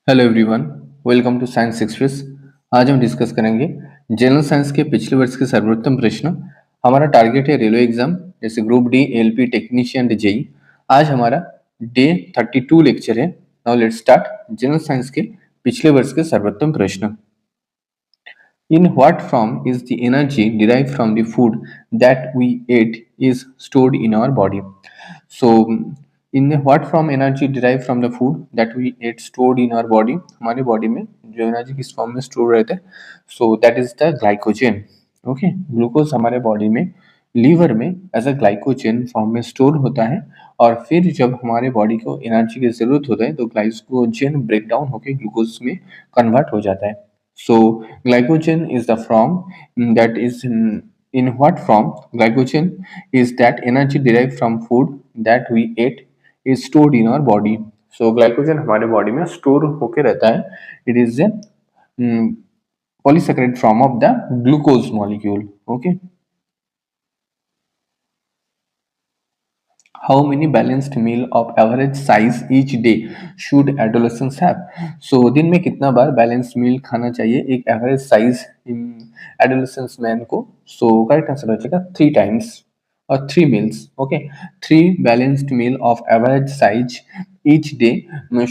Hello everyone, welcome to science express. आज हम discuss करेंगे जनरल साइंस के पिछले वर्ष के सर्वोत्तम प्रश्न। हमारा टारगेट है रेलवे एग्जाम जैसे group D, LP, technician, JE. आज हमारा डे 32 लेक्चर है। Now let's start general science के पिछले वर्ष के सर्वोत्तम प्रश्न। In what form is the energy derived from the food that we ate is stored in our body? So, in what form energy derived from the food that we ate stored in our body? हमारे body में जो energy किस form में store रहता है, so that is the glycogen. Okay, glucose हमारे body में liver में एज अ ग्लाइकोजन फॉर्म में स्टोर होता है, और फिर जब हमारे बॉडी को एनर्जी की जरूरत होता है तो ग्लाइकोजन ब्रेक डाउन होकर ग्लूकोज में कन्वर्ट हो जाता है। So glycogen is the form that is in what form glycogen is that energy derived from food that we ate is stored in our body. So glycogen हमारे body में store होके रहता है. It is a polysaccharide form of the glucose molecule. Okay. How many balanced meal of average size each day should adolescents have? So दिन में कितना बार balanced मील खाना चाहिए एक एवरेज साइज एडोलेसेंस मैन को? सो करेक्ट आंसर हो जाएगा 3 times और 3 meals. Okay, 3 balanced meal of average size each day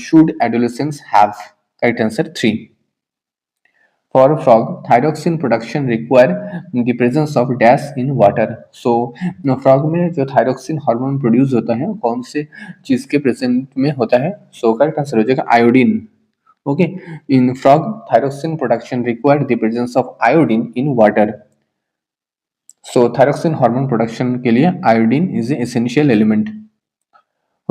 should adolescents have. Correct answer 3. For a frog, thyroxine production require the presence of dash in water. So frog में जो thyroxine hormone produce होता है कौन से चीज के present में होता है? सो करेक्ट आंसर हो जाएगा iodine. Okay, in frog thyroxine production require the presence of iodine in water. So thyroxine hormone production के लिए iodine is an essential element.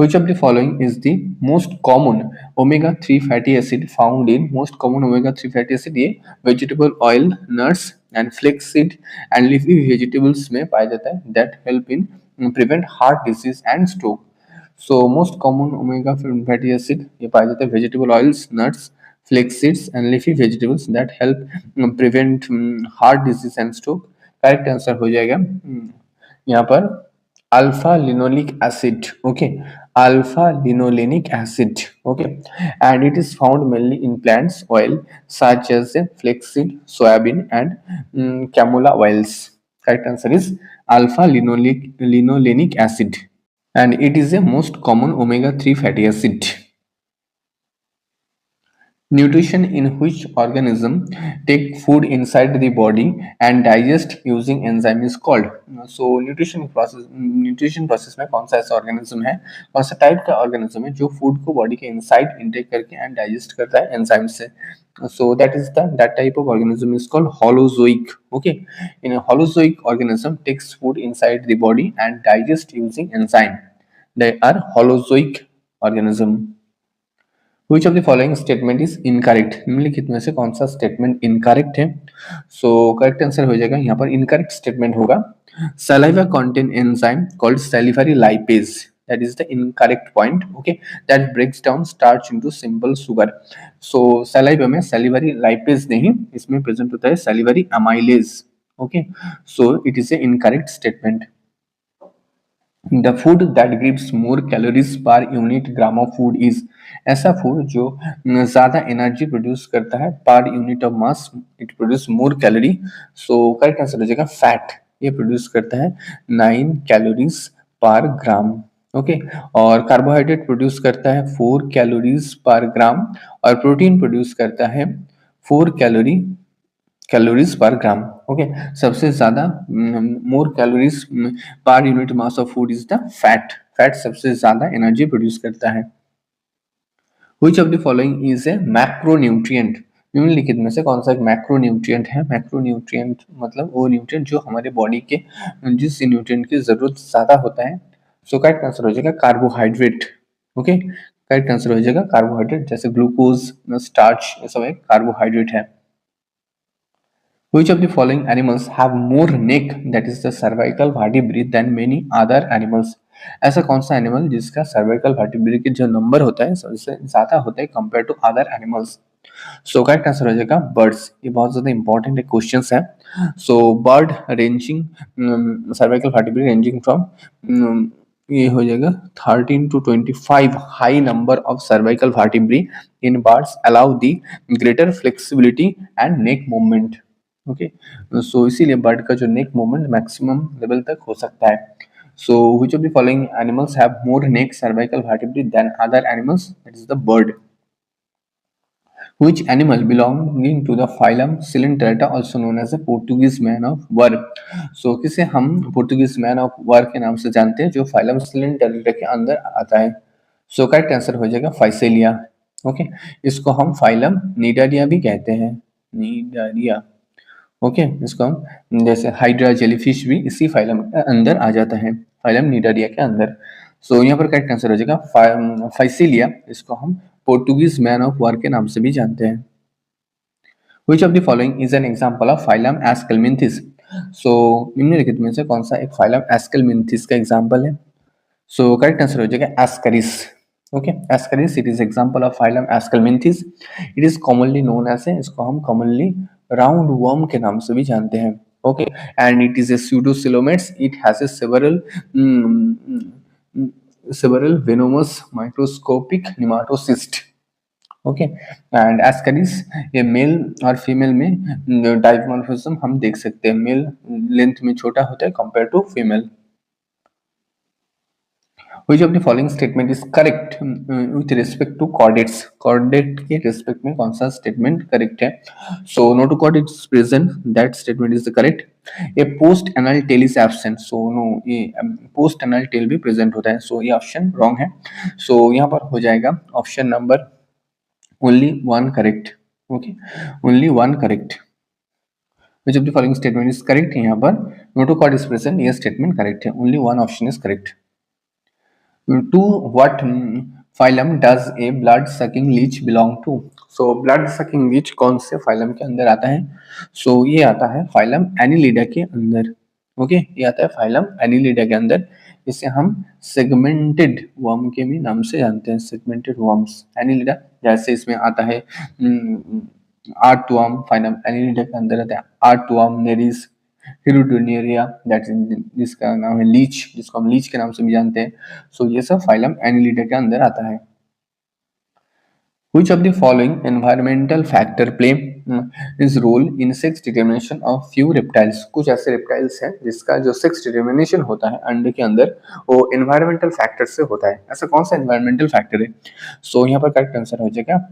Which of the following is the most common omega-3 fatty acid found in most common omega-3 fatty acid? ये vegetable oil, nuts and flaxseed and leafy vegetables में पाया जाता है that help in prevent heart disease and stroke. So most common omega fatty acid ये पाया जाता है vegetable oils, nuts, flax seeds and leafy vegetables that help prevent heart disease and stroke. Correct answer हो जाएगा यहाँ पर alpha linoleic acid. Okay, alpha linolenic acid. Okay, and it is found mainly in plants oil such as flaxseed, soybean and camula oils. Correct answer is alpha linolenic acid, and it is the most common omega-3 fatty acid. Nutrition in which organism take food inside the body and digest using enzyme is called. So nutrition process में कौन सा ऐसा organism है, कौन सा type का organism है जो फूड को बॉडी के इनसाइड इंटेक करके एंड डाइजेस्ट करता है एंजाइम से? So that type of organism is called holozoic. Okay, in a holozoic organism takes food inside the body and digest using enzyme. They are holozoic organism. Which of the following statement is incorrect? निम्नलिखित में से कौन सा statement incorrect है? सो correct answer हो जाएगा यहाँ पर इनकरेक्ट स्टेटमेंट होगा saliva contain enzyme called salivary lipase. That is the incorrect point. Okay, that breaks down starch into simple sugar. So saliva में salivary lipase नहीं, इसमें present होता है salivary amylase. Okay, so it is a incorrect statement. The food that gives more calories per unit gram of food is, ऐसा food जो ज्यादा energy produce करता है per unit of mass, it produce more calorie. So correct answer हो जाएगा fat. ये produce करता है 9 कैलोरीज पर ग्राम. ओके, और कार्बोहाइड्रेट प्रोड्यूस करता है 4 कैलोरीज पर ग्राम, और प्रोटीन प्रोड्यूस करता है 4 कैलोरीज पर ग्राम. ओके, सबसे ज्यादा मोर calories per unit mass of food is the fat. Fat सबसे ज्यादा एनर्जी प्रोड्यूस करता है. Which of the following is a macronutrient? निम्नलिखित में से कौन सा एक मैक्रोन्यूट्रिएंट है? मैक्रोन्यूट्रिएंट मतलब वो न्यूट्रिएंट जो हमारे बॉडी के जिस न्यूट्रिएंट की जरूरत ज्यादा होता है. सो करेक्ट आंसर हो जाएगा कार्बोहाइड्रेट. ओके, करेक्ट आंसर हो जाएगा कार्बोहाइड्रेट. जैसे ग्लूकोज, स्टार्च, ये सब एक कार्बोहाइड्रेट है. Which of the following animals have more neck, that is the cervical vertebrae, than many other animals? ऐसा कौन सा एनिमल जिसका सर्वाइकल वर्टिब्रे के जो नंबर होता है सबसे ज्यादा होता है compare to other animals? So correct answer हो जाएगा बर्ड्स. ये बहुत ज्यादा इंपॉर्टेंट एक क्वेश्चन है. So bird ranging cervical vertebrae ranging from ये हो जाएगा 13 to 25 high number of cervical vertebrae in birds allow the greater flexibility and neck movement. Okay, so इसीलिए बर्ड का जो नेक मूवमेंट मैक्सिमम लेवल तक हो सकता है। So which of the following animals have more neck cervical vertebrae than other animals? That is the bird. Which animal belonging to the phylum Coelenterata, also known as the Portuguese man of war? So किसे हम Portuguese man of war के नाम से जानते हैं, जो phylum Coelenterata के अंदर आता है। सो करेक्ट आंसर हो जाएगा फाइसेलिया। ओके, इसको हम फाइलम नीडारिया भी कहते हैं, नीडारिया। ओके, इसको हम जैसे हाइड्रा जेलीफिश भी इसी फाइलम के अंदर आ जाता है, फाइलम नीडारिया के अंदर। सो यहाँ पर करेक्ट आंसर हो जाएगा फाइसिलिया। इसको हम पोर्टुगीज मैन ऑफ वार के नाम से भी जानते हैं। Which of the following is an example of phylum Ascalminthis? So निम्नलिखित में से कौन सा एक फाइलम एस्केलमिंथिस का एग्जांपल है? सो करेक्ट आंसर हो जाएगा Ascaris. Okay, Ascaris it is example of phylum Aschelminthes. It is commonly known as, इसको हम कॉमनली राउंड वर्म के नाम से भी जानते हैं। Okay, and it is a pseudocoelomates. It has a several venomous microscopic nematocyst। Okay, and Ascaris ये mail और फीमेल में डाइमॉर्फिज्म हम देख सकते हैं, मेल लेंथ में छोटा होता है compare to female. Which of the following statement is correct with respect to chordates? Chordate के respect में कौन सा statement correct है? So notochord is present, that statement is the correct. A post anal tail is absent, so no, ये post anal tail भी present होता है, so ये option wrong है। So यहाँ पर हो जाएगा option number only one correct। Okay, only one correct। Which of the following statement is correct? यहाँ पर notochord is present, ये statement correct है, only one option is correct। To what phylum does a blood sucking leech belong to? So blood sucking leech कौन से phylum के अंदर आता है? So ये आता है phylum Annelida के अंदर। ओके, ये आता है phylum Annelida के अंदर। इसे हम segmented worm के भी नाम से जानते हैं, segmented worms Annelida। जैसे इसमें आता है आर्टवर्म, phylum Annelida के अंदर आता है आर्टवर्म, नेरिस, हिरुडोनियरिया, दैट जिसका नाम है लीच, जिसको हम लीच के नाम से भी जानते हैं। सो ये सब फाइलम एनिलिडा के अंदर आता है। Which of the following environmental factor play his role in sex determination of few reptiles? कुछ ऐसे रेप्टाइल्स हैं जिसका जो सेक्स डिटर्मिनेशन होता है अंडे के अंदर वो एनवायरमेंटल फैक्टर से होता है। ऐसा कौन सा एनवायरमेंटल फैक्टर है? सो यहाँ पर करेक्ट आंसर हो जाएगा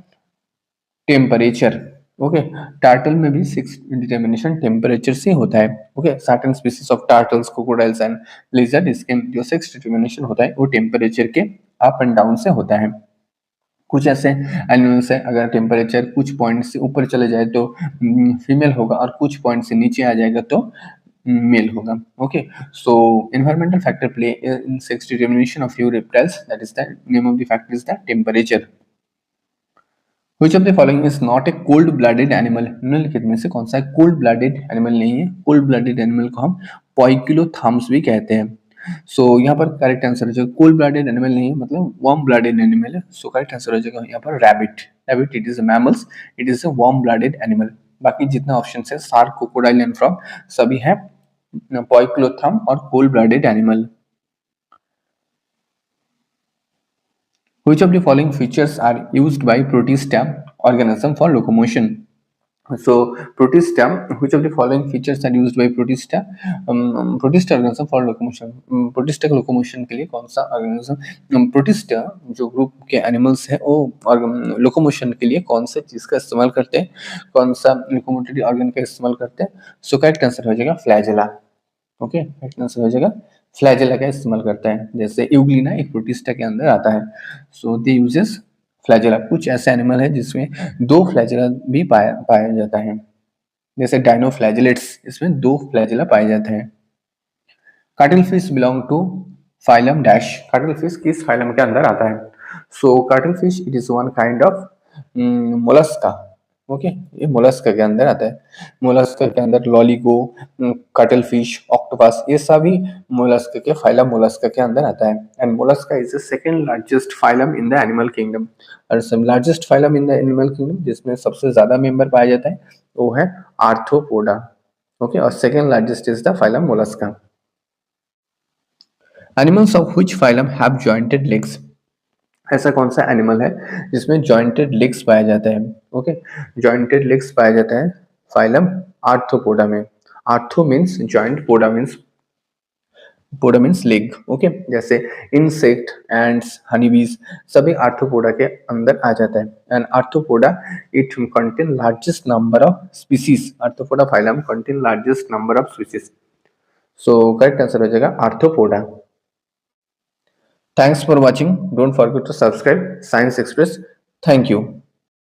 टेम्परेचर। ओके, टार्टल में भी सेक्स डिटर्मिनेशन टेम्परेचर से होता है। Okay, certain species of turtles, crocodiles and lizard, इसके जो सेक्स डिटर्मिनेशन होता है वो टेम्परेचर के अप एंड डाउन से होता है। कुछ ऐसे एनिमल्स है, अगर टेम्परेचर कुछ पॉइंट से ऊपर चले जाए तो फीमेल होगा और कुछ पॉइंट से नीचे आ जाएगा तो मेल होगा। Okay, so environmental factor play in sex determination of few reptiles, that is the name of the factor is the temperature. Which of the following is not a cold-blooded animal? निम्नलिखित में से कौन सा cold blooded animal नहीं है? Cold blooded animal को हम पॉइक्यूलोथर्म्स भी कहते हैं। सो यहाँ पर करेक्ट आंसर हो जाएगा, कोल्ड ब्लडेड एनिमल नहीं है, मतलब वार्म ब्लडेड एनिमल है। सो करेक्ट आंसर हो जाएगा यहाँ पर rabbit. Rabbit it is a mammals, it is a warm blooded animal. बाकी जितना ऑप्शन है शार्क, क्रोकोडाइल एंड फ्रॉग सभी है पॉइक्यूलोथर्म और cold blooded animal. Which of the following features are used by Protista organism for locomotion? So Protista, which of the following features are used by Protista? Protista organism for locomotion. Protista के locomotion के लिए कौन सा organism? Protista जो group के animals है वो locomotion के लिए कौन सा चीज का इस्तेमाल करते हैं, कौन सा लोकोमोटरी ऑर्गन का इस्तेमाल करते हैं? सो करेक्ट आंसर हो जाएगा फ्लैजेला। ओके, करेक्ट आंसर हो जाएगा फ्लैजेला का इस्तेमाल करता है। जैसे यूग्लिना एक प्रोटिस्टा के अंदर आता है, सो दे यूजेस फ्लैजेला। कुछ ऐसे एनिमल है जिसमें दो फ्लैजेला भी पाया जाता है, जैसे डायनोफ्लैजेलेट्स, इसमें दो फ्लैजेला पाए जाते हैं। Cuttle fish belong to phylum dash, cuttle fish किस फाइलम के अंदर आता है? So cuttle fish it is one kind of mollusca. Okay, ये मोलस्का के अंदर आता है। मोलस्का के अंदर लॉलीगो, कटल फिश, ऑक्टोपस, ये सभी मोलस्का के फाइलम मोलस्का के अंदर आता है। And Mollusca is the second largest phylum in the animal kingdom. और सब largest phylum in the animal kingdom जिसमें सबसे ज्यादा मेंबर पाया जाता है वो है आर्थ्रोपोडा। ओके, और second largest is the phylum Mollusca. Animals of which phylum have jointed legs, ऐसा कौन सा एनिमल है जिसमें जॉइंटेड लेग्स पाया जाता है? ओके, जॉइंटेड लेग्स पाया जाता है फाइलम आर्थ्रोपोडा में। आर्थो मीन्स जॉइंट, पोडा मीन्स लेग। ओके, जैसे इंसेक्ट, एंड्स, हनीबीज सभी आर्थ्रोपोडा के अंदर आ जाता है। And arthropoda it contain largest number of species, arthropoda phylum contain largest number of species. So correct answer हो जाएगा arthropoda. Thanks for watching. Don't forget to subscribe Science Express. Thank you.